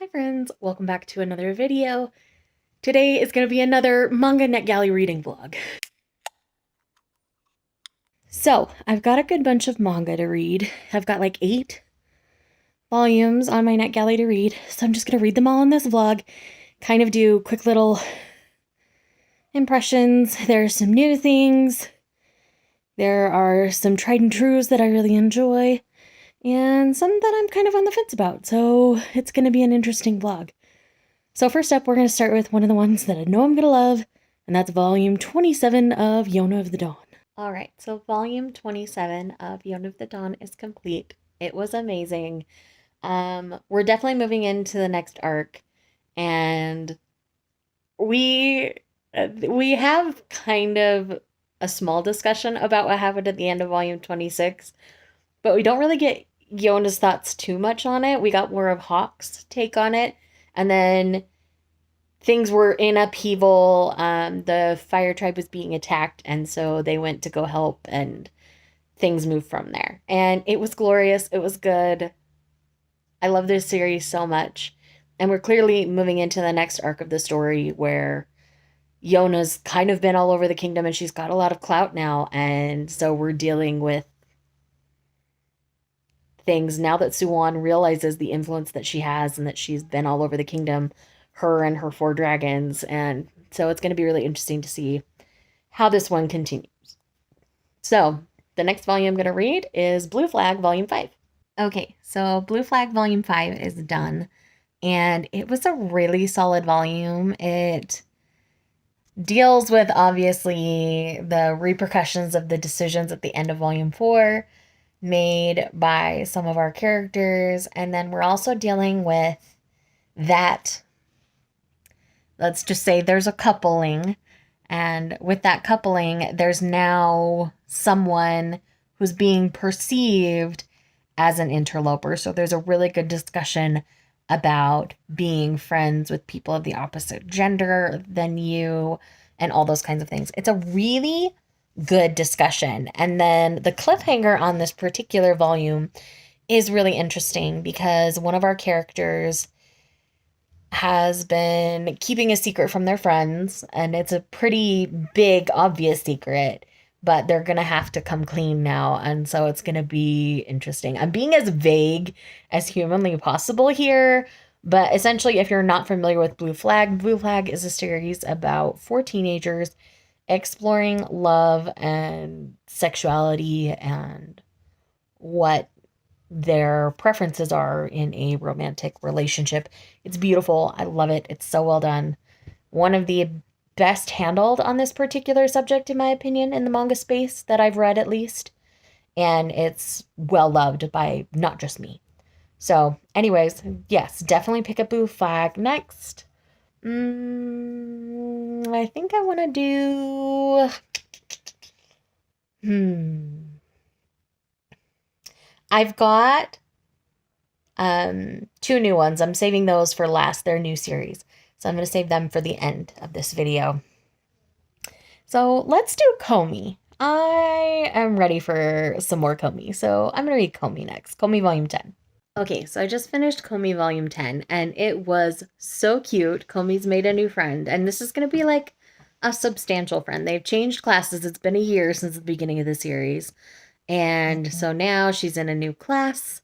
Hi friends, welcome back to another video. Today is going to be another Manga Netgalley reading vlog. So, I've got a good bunch of manga to read. I've got like 8 volumes on my Netgalley to read, so I'm just going to read them all in this vlog, kind of do quick little impressions. There are some new things, there are some tried and trues that I really enjoy, and some that I'm kind of on the fence about, so it's going to be an interesting vlog. So first up, we're going to start with one of the ones that I know I'm going to love, and that's volume 27 of Yona of the Dawn. All right, so volume 27 of Yona of the Dawn is complete. It was amazing. We're definitely moving into the next arc, and we have kind of a small discussion about what happened at the end of volume 26, but we don't really get Yona's thoughts too much on it. We got more of Hawk's take on it. And then things were in upheaval. The fire tribe was being attacked, and so they went to go help, and things moved from there. And it was glorious. It was good. I love this series so much. And we're clearly moving into the next arc of the story where Yona's kind of been all over the kingdom and she's got a lot of clout now. And so we're dealing with things now that Suwon realizes the influence that she has and that she's been all over the kingdom, her and her 4 dragons. And so it's going to be really interesting to see how this one continues. So the next volume I'm going to read is Blue Flag Volume 5. Okay, so Blue Flag Volume 5 is done, and it was a really solid volume. It deals with, obviously, the repercussions of the decisions at the end of Volume 4 made by some of our characters, and then we're also dealing with that, let's just say there's a coupling, and with that coupling, there's now someone who's being perceived as an interloper. So there's a really good discussion about being friends with people of the opposite gender than you and all those kinds of things. It's a really good discussion. And then the cliffhanger on this particular volume is really interesting because one of our characters has been keeping a secret from their friends, and it's a pretty big, obvious secret, but they're going to have to come clean now, and so it's going to be interesting. I'm being as vague as humanly possible here, but essentially, if you're not familiar with Blue Flag is a series about 4 teenagers exploring love and sexuality and what their preferences are in a romantic relationship. It's beautiful. I love it. It's so well done. One of the best handled on this particular subject, in my opinion, in the manga space that I've read, at least. And it's well loved by not just me. So, anyways, yes, definitely pick up Blue Flag. Next, I think I want to do... I've got 2 new ones. I'm saving those for last. They're new series. So I'm going to save them for the end of this video. So let's do Komi. I am ready for some more Komi. So I'm going to read Komi next. Komi Volume 10. Okay, so I just finished Komi Volume 10, and it was so cute. Komi's made a new friend, and this is going to be like a substantial friend. They've changed classes. It's been a year since the beginning of the series. And so now she's in a new class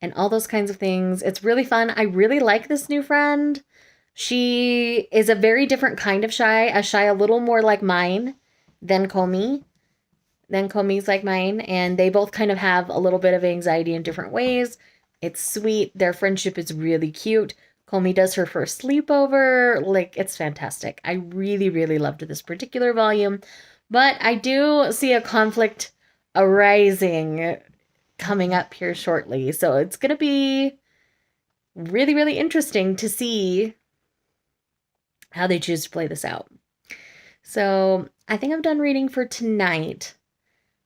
and all those kinds of things. It's really fun. I really like this new friend. She is a very different kind of shy, a little more like mine than Komi. Komi's like mine, and they both kind of have a little bit of anxiety in different ways. It's sweet. Their friendship is really cute. Komi does her first sleepover. Like, it's fantastic. I really, really loved this particular volume, but I do see a conflict arising coming up here shortly. So it's going to be really, really interesting to see how they choose to play this out. So I think I'm done reading for tonight,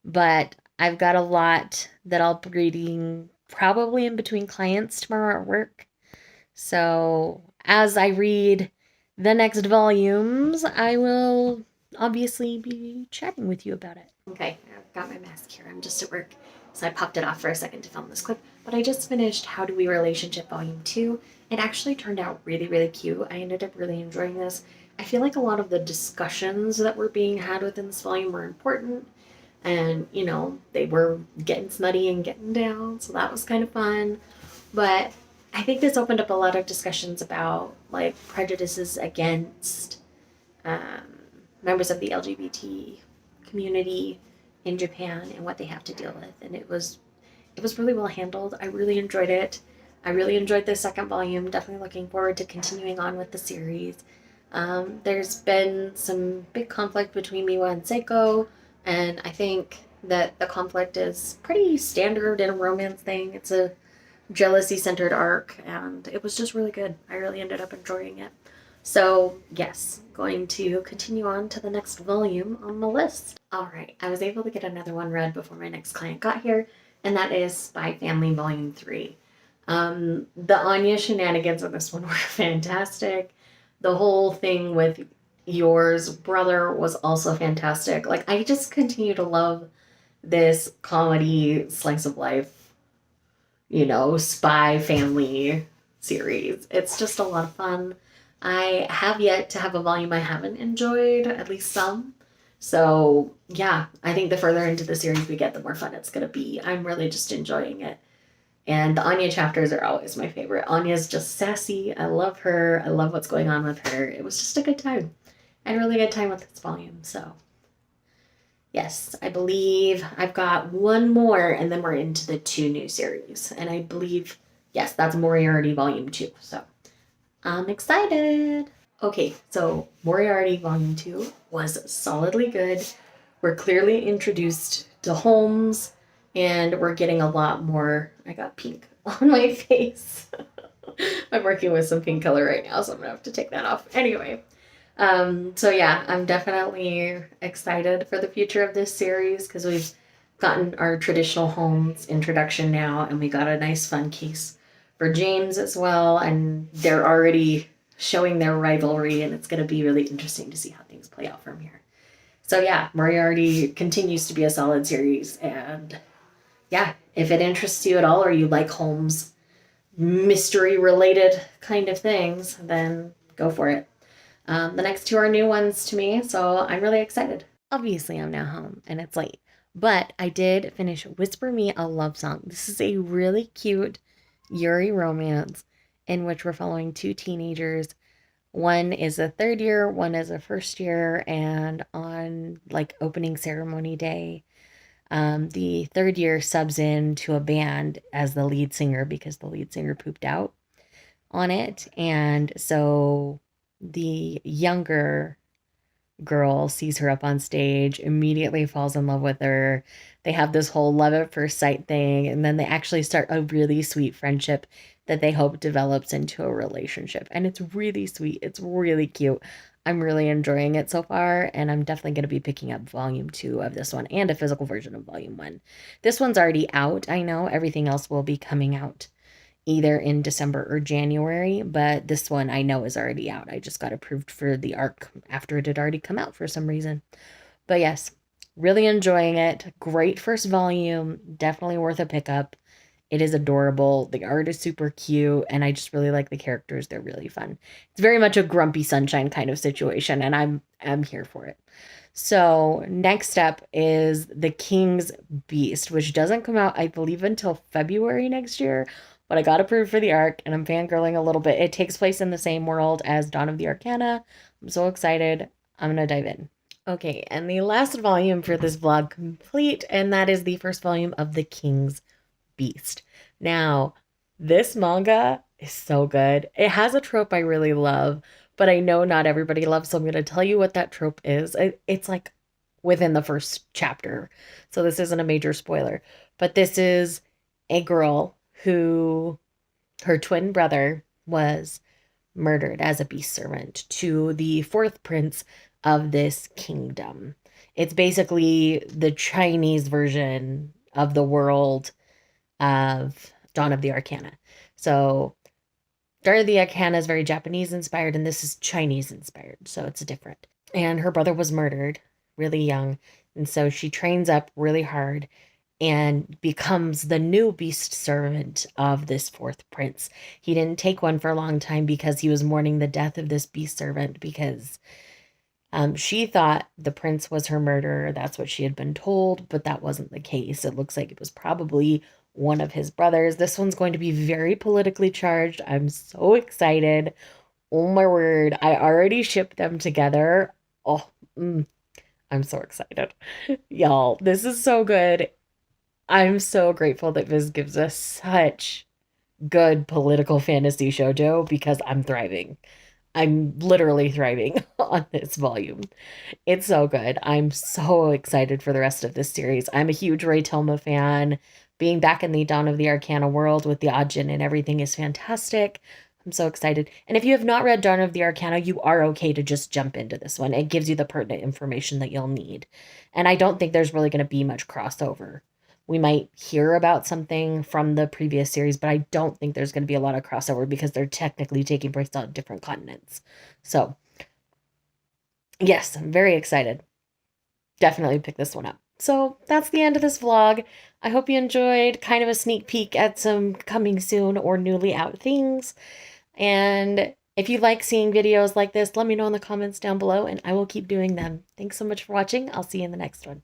but I've got a lot that I'll be reading probably in between clients tomorrow at work. So as I read the next volumes, I will obviously be chatting with you about it. Okay, I've got my mask here. I'm just at work. so I popped it off for a second to film this clip. But I just finished How Do We Relationship Volume 2. It actually turned out really, really cute. I ended up really enjoying this. I feel like a lot of the discussions that were being had within this volume were important. And, you know, they were getting smutty and getting down, so that was kind of fun. But I think this opened up a lot of discussions about, like, prejudices against members of the LGBT community in Japan and what they have to deal with. And it was really well handled. I really enjoyed it. I really enjoyed the second volume. Definitely looking forward to continuing on with the series. There's been some big conflict between Miwa and Seiko, and I think that the conflict is pretty standard in a romance thing. It's a jealousy-centered arc, and it was just really good. I really ended up enjoying it. So, yes, going to continue on to the next volume on the list. Alright, I was able to get another one read before my next client got here, and that is Spy Family Volume 3. The Anya shenanigans of this one were fantastic. The whole thing with Yor's brother was also fantastic. Like, I just continue to love this comedy slice of life, you know, spy family series. It's just a lot of fun. I have yet to have a volume I haven't enjoyed, at least some. So, yeah, I think the further into the series we get, the more fun it's going to be. I'm really just enjoying it. And the Anya chapters are always my favorite. Anya's just sassy. I love her. I love what's going on with her. It was just a good time. I had a really good time with this volume. So, yes, I believe I've got one more, and then we're into the 2 new series. And I believe, yes, that's Moriarty Volume 2. So, I'm excited. Okay, so Moriarty Volume 2 was solidly good. We're clearly introduced to Holmes, and we're getting a lot more. I got pink on my face. I'm working with some pink color right now, so I'm gonna have to take that off. Anyway, so yeah, I'm definitely excited for the future of this series because we've gotten our traditional Holmes introduction now, and we got a nice fun case for James as well, and they're already showing their rivalry, and it's going to be really interesting to see how things play out from here. So yeah, Moriarty continues to be a solid series, and yeah, if it interests you at all or you like Holmes mystery related kind of things, then go for it. The next 2 are new ones to me, so I'm really excited. Obviously, I'm now home and it's late, but I did finish Whisper Me a Love Song. This is a really cute Yuri romance in which we're following 2 teenagers. One is a 3rd year, one is a 1st year, and on like opening ceremony day, the 3rd year subs in to a band as the lead singer because the lead singer pooped out on it. And so the younger girl sees her up on stage, immediately falls in love with her. They have this whole love at first sight thing, and then they actually start a really sweet friendship that they hope develops into a relationship. And it's really sweet. It's really cute. I'm really enjoying it so far, and I'm definitely going to be picking up volume 2 of this one and a physical version of volume 1. This one's already out. I know everything else will be coming out either in December or January, but this one I know is already out. I just got approved for the arc after it had already come out for some reason. But yes, really enjoying it. Great first volume. Definitely worth a pickup. It is adorable. The art is super cute, and I just really like the characters. They're really fun. It's very much a Grumpy Sunshine kind of situation, and I'm here for it. So next up is The King's Beast, which doesn't come out, I believe, until February next year. But I got approved for the arc, and I'm fangirling a little bit. It takes place in the same world as Dawn of the Arcana. I'm so excited. I'm going to dive in. Okay, and the last volume for this vlog complete, and that is the first volume of The King's Beast. Now, this manga is so good. It has a trope I really love, but I know not everybody loves, so I'm going to tell you what that trope is. It's like within the first chapter, so this isn't a major spoiler. But this is a girl who, her twin brother was murdered as a beast servant to the 4th prince of this kingdom. It's basically the Chinese version of the world of Dawn of the Arcana. So Dawn of the Arcana is very Japanese inspired, and this is Chinese inspired, so it's different. And her brother was murdered really young, and so she trains up really hard, and becomes the new beast servant of this fourth prince. He didn't take one for a long time because he was mourning the death of this beast servant, because she thought the prince was her murderer. That's what she had been told, but that wasn't the case. It looks like it was probably one of his brothers. This one's going to be very politically charged. I'm so excited. Oh my word. I already shipped them together. Oh, I'm so excited. Y'all, this is so good. I'm so grateful that Viz gives us such good political fantasy shoujo, because I'm thriving. I'm literally thriving on this volume. It's so good. I'm so excited for the rest of this series. I'm a huge Ray Tilma fan. Being back in the Dawn of the Arcana world with the Ajin and everything is fantastic. I'm so excited. And if you have not read Dawn of the Arcana, you are okay to just jump into this one. It gives you the pertinent information that you'll need. And I don't think there's really going to be much crossover. We might hear about something from the previous series, but I don't think there's going to be a lot of crossover because they're technically taking place on different continents. So, yes, I'm very excited. Definitely pick this one up. So that's the end of this vlog. I hope you enjoyed kind of a sneak peek at some coming soon or newly out things. And if you like seeing videos like this, let me know in the comments down below and I will keep doing them. Thanks so much for watching. I'll see you in the next one.